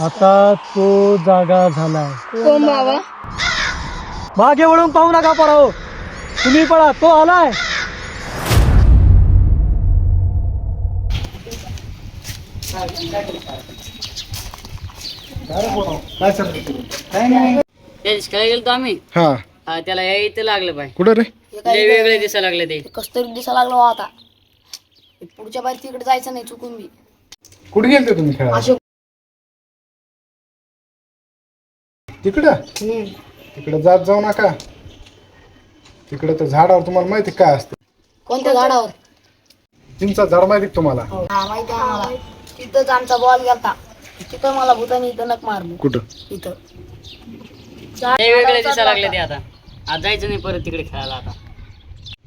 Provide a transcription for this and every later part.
आता तो जागा झालाय. कोण बाबा? मागे वळून पाहू नका पळाओ. तुम्ही पळा, तो आलाय. खेळायला गेलो आम्ही. हा त्याला या इथं लागलं पाय. कुठं रे? लय वेगळे दिसायला लागले ते. कस्तुरी दिसायला लागलो आता. पुढच्या बाहेर तिकडे जायचं नाही चुकून बी. कुठे गेलते तुम्ही खेळायला? अशोक. तिकडं तिकडे जात जाऊ नका. तिकडे तर झाडावर तुम्हाला माहिती काय असते? कोणत्या झाडावर? चिंचा झाड माहिती का तुम्हाला? हा माहिती आहे आम्हाला. तिथंच आमचा बॉल गेलता. तिथं मला भूतानी इथं नक मारलं. कुठं? इथं. लय वेगळे दिसायला लागले ते आता. आज जायचं नाही परत तिकडे खेळायला आता.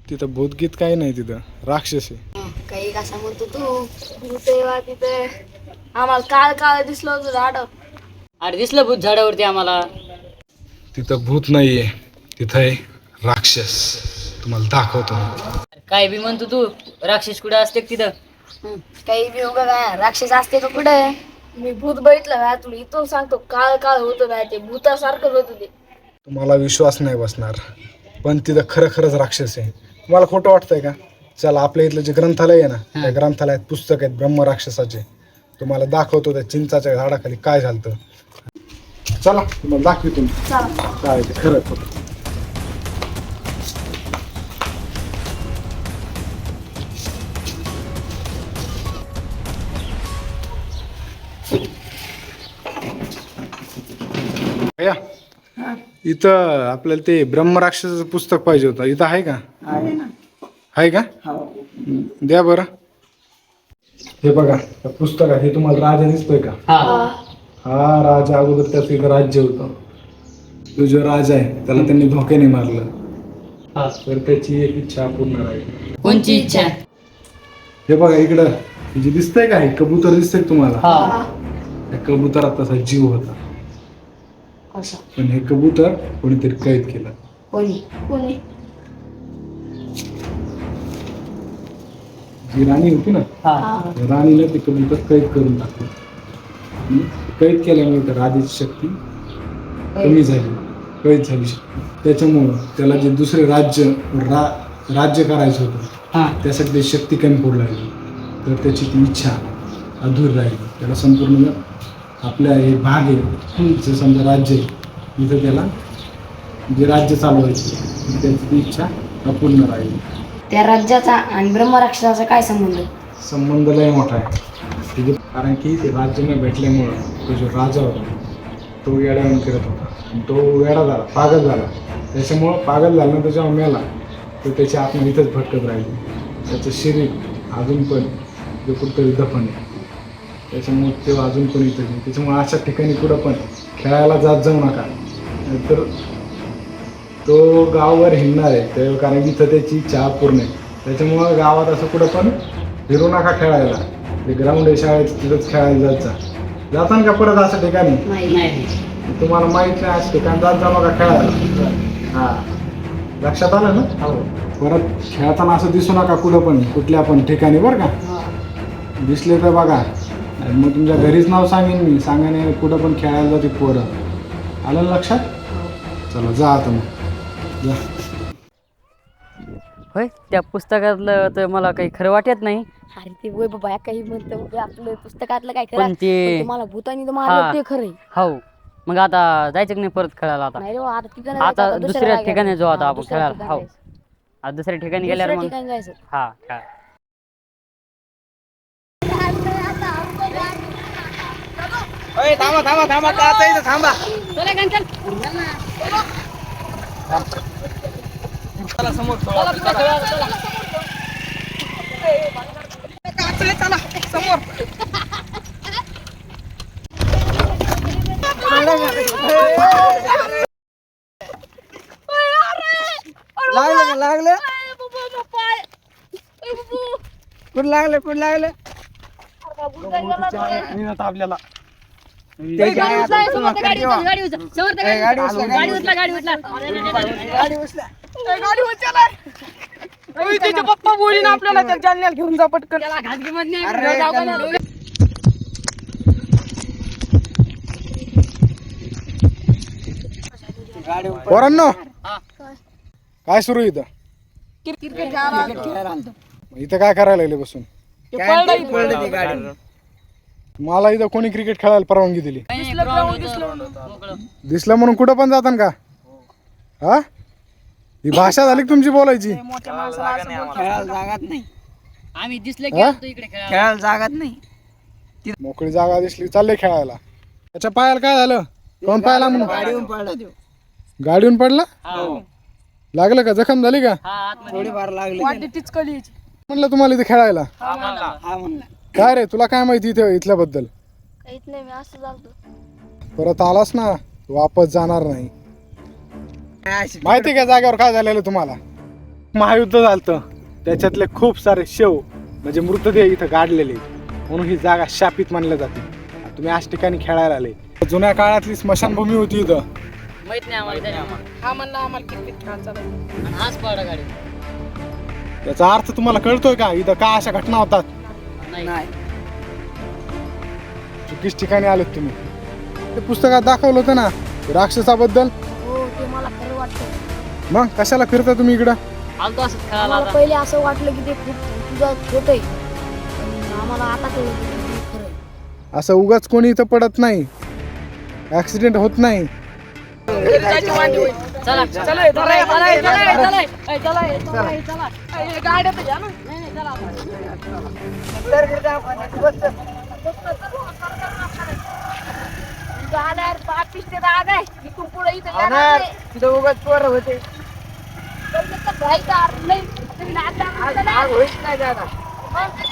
तिथं भूतगीत काही नाही, तिथं राक्षस आहे. काही कसा म्हणतो तू? भूत तिथे आम्हाला काळ काळ दिसलं होतं झाड. अरे दिसलं भूत झाडावरती आम्हाला. तिथं भूत नाहीये, तिथं आहे राक्षस. तुम्हाला दाखवतो. काय बी म्हणतो तू. राक्षस कुठे असते तिथं? काही बी उगा काय राक्षस असते का कुठे? मी भूत बघितलं काय तुला इथून सांगतो. काळ काळ होतं काय ते भूतासारखंच होतं ते. तुम्हाला विश्वास नाही बसणार, पण तिथं खरं खरंच राक्षस आहे. तुम्हाला खोटं वाटतंय का? चला, आपल्या इथलं जे ग्रंथालय आहे ना, त्या ग्रंथालयात पुस्तक आहेत ब्रह्मराक्षसाचे. तुम्हाला दाखवतो त्या चिंचाच्या झाडाखाली काय झालं. चला तुम्हाला दाखवतो काय ते खरं खोटं. या इथं आपल्याला ते ब्रह्मराक्षसाचं पुस्तक पाहिजे होतं. इथं आहे का? आहे का? द्या बरं. हे बघा त्या पुस्तकात हे तुम्हाला राजा दिसतोय का? हा राजा अगोदर त्याचं एक राज्य होतं. तो जो राजा आहे त्याला त्यांनी धोक्याने मारलं. तर त्याची एक इच्छा पूर्ण राहील. कोणची इच्छा? हे बघा इकडं जे दिसतंय का, हे कबूतर दिसतंय तुम्हाला? त्या कबुतरात तसा जीव होता, पण हे कबूतर कोणीतरी कैद केलं. कोणी? जी राणी होती ना, राणीने ते कबूतर कैद करून टाकलं. कैद केल्यामुळे त्या राजाची शक्ती कमी झाली, कैद झाली शक्ती. त्याच्यामुळं त्याला जे दुसरे राज्य करायचं होतं, त्यासाठी त्याची शक्ती कमी पडू लागली. तर त्याची ती इच्छा अधूर राहिली. त्याला संपूर्ण आपल्या हे भाग आहे, जे समजा राज्य आहे, इथं त्याला जे राज्य चालवायचे त्याची ती इच्छा अपूर्ण राहिली. त्या राज्याचा आणि ब्रह्मराक्षसाचा काय संबंध? संबंध लय मोठा आहे. कारण की ते राज्य न भेटल्यामुळं तो जो राजा होता तो येड्यावरून करत होता. तो वेडा झाला, पागल झाला. त्याच्यामुळं पागल झाल्यानंतर जेव्हा मेला तर त्याची आत्मा इथंच भटकत राहिली. त्याचं शरीर अजून पण जो कुठंतरी दफन आहे. त्याच्यामुळे ते अजून पण इथं नाही. त्याच्यामुळे अशा ठिकाणी कुठं पण खेळायला जात जाऊ नका, नाहीतर तो गावावर हिंडणार आहे. ते कारण इथं त्याची इच्छा पूर्ण आहे. त्याच्यामुळं गावात असं कुठं पण फिरू नका खेळायला. ते ग्राउंड आहे शाळेत, तिथंच खेळायला जाता का परत असं ठिकाणी? नाही. तुम्हाला माहित नाही असं ठिकाणी जात जाऊ नका खेळायला. हा, लक्षात आलं ना? परत खेळताना असं दिसू नका कुठं पण, कुठल्या पण ठिकाणी, बरं का? दिसले तर बघा, मग तुमच्या घरीच नाव सांगेन मी. सांगाने कुठं पण खेळायला जाते पोरं. आलं ना लक्षात? चला जा आता मग जा. होय, त्या पुस्तकातलं तर मला काही खरं वाटत नाही. अरे ते वय बाबा काही म्हणतं आपलं पुस्तकातलं काय पण खरं? ते मला भूतानी तर मारलं ते खरं. हो, मग आता जायचं की नाही परत खेळायला आता? नाही रे आता तिथं आता दुसऱ्या ठिकाणी जाऊ आता आपण खेळायला. हो, आता दुसऱ्या ठिकाणी गेल्यावर मग जायचं. हा खेळा. लागले कुठं लागले आपल्याला पप्पा बोलीन आपल्याला त्या जालन्याला घेऊन जा पटकन. पोरांनो हा काय सुरू आहे इथं क्रिकेट खेळायला इथं काय करायला लागले बसून मला इथं कोणी क्रिकेट खेळायला परवानगी दिली काही नाही, ground होतं, मोकळं. दिसलं म्हणून कुठं पण जातान का हा ही भाषा झाली का तुमची बोलायची आम्ही दिसले की आलतो इकडे खेळायला. मोकळी जागा दिसली चालले खेळायला त्याच्या पायाला काय झालं कोण पायाला म्हणून गाडीहून पडला हा लागलं का जखम झाली का हा आतमध्ये म्हणलं तुम्हाला इथे खेळायला हा म्हणला. काय रे तुला काय माहिती इथे इथल्याबद्दल काहीच नाही मी असं चालतो परत आलास ना वापस जाणार नाही माहिती का जागेवर काय झालेलं तुम्हाला महायुद्ध झालं त्याच्यातले खूप सारे शेव म्हणजे मृतदेह इथं गाडलेले म्हणून ही जागा शापित मानल्या जाते तुम्ही अशा ठिकाणी खेळायला आले जुन्या काळातली स्मशानभूमी होती इथं माहित नाही आम्हाला त्याच्यामुळे. आणि हाच पाडा गाडी याचा अर्थ तुम्हाला कळतोय का इथं का अशा घटना होतात नाही चुकीच ठिकाणी आलेत तुम्ही ते पुस्तकात दाखवलं होतं ना राक्षसाबद्दल हो ते मला खरं वाटतं मग कशाला फिरता तुम्ही इकडं आलतो असंच खेळायला मला आता. पहिले असं वाटलं की ते खूप तुझं खोट आहे पण आम्हाला आता कळलं की ते खरं आहे. असं उगाच कोणी इथं पडत नाही ऍक्सिडेंट होत नाही चला जाणार पापिष्ट राग आहे इथून पुढे इथं येणार नाही. पण ते तर घाईचं अर्थ नाही. तुम्ही नाचता म्हणता ना. मग?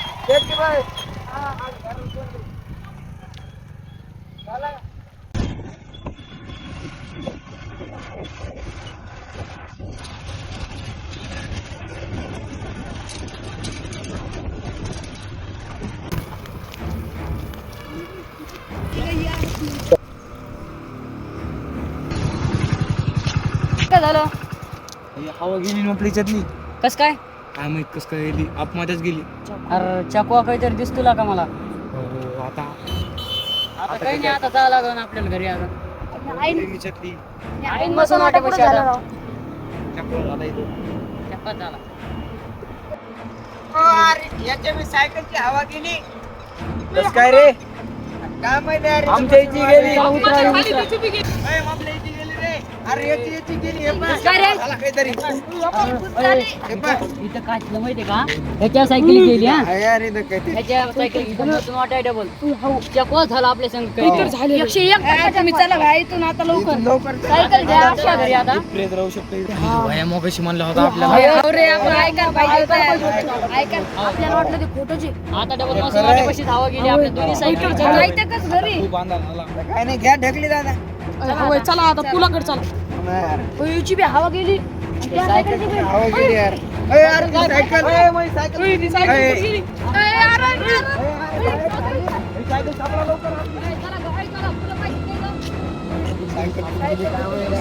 काय झालं हवा गेली नोकरीच्यातली कस काय काय माहित कस काय गेली आतमध्येच गेली अरे चकवा काहीतरी दिसतो का मला आता आता काही नाही आता जावं लागलं आपल्याला घरी आता नोकरीच्यातली आईन बसून वाटे कुठं पैसे झालं आता राव? चक्कर झाला इथं. चक्कात झाला कस काय रे आमच्या इथे गेली चला, उतरा, उतरा. इथं काय झालं माहितीये का ह्याच्या सायकली गेली हा ह्याच्या सायकल इथून वाटाय डबल चकवा झाला आपल्या संग काही. 101 तुम्ही चला बाहेर इथून आता लवकर सायकल घ्या अशा घरी आता प्रेत राहू शकतो मोगाशी म्हणला होता आपल्याला अरे आपण ऐका पाहिजे ऐका आपल्याला वाटलं ते खोटंच आहे आता डबल मसून वाटे पैसे धावा गेली आपल्या दोन्ही सायकल माहिती का घरी खूप अंदाज आला काय नाही घ्या ढकली दादा चला आता पुलाकडे चला याची बी हवा गेली त्या सायकलची बी. हवा गेली यार अय यार ती सायकल ती सायकल अय. गेली. अय, अरे, अरे, अरे.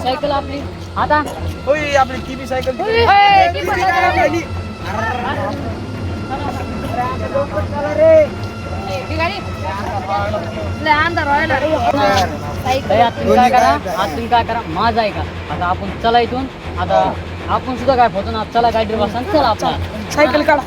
सायकल आपली आता होय आपली ती सायकल अय, ती पण लागली. ती गाडी लय अंधार व्हायला. ताई, आता तुम्ही काय करा आता तुम्ही काय करा माझा आहे का आता आपण चला इथून आता आपण सुद्धा काय होतो ना चला गाडीवर बसा आणि चला आपला सायकल काढा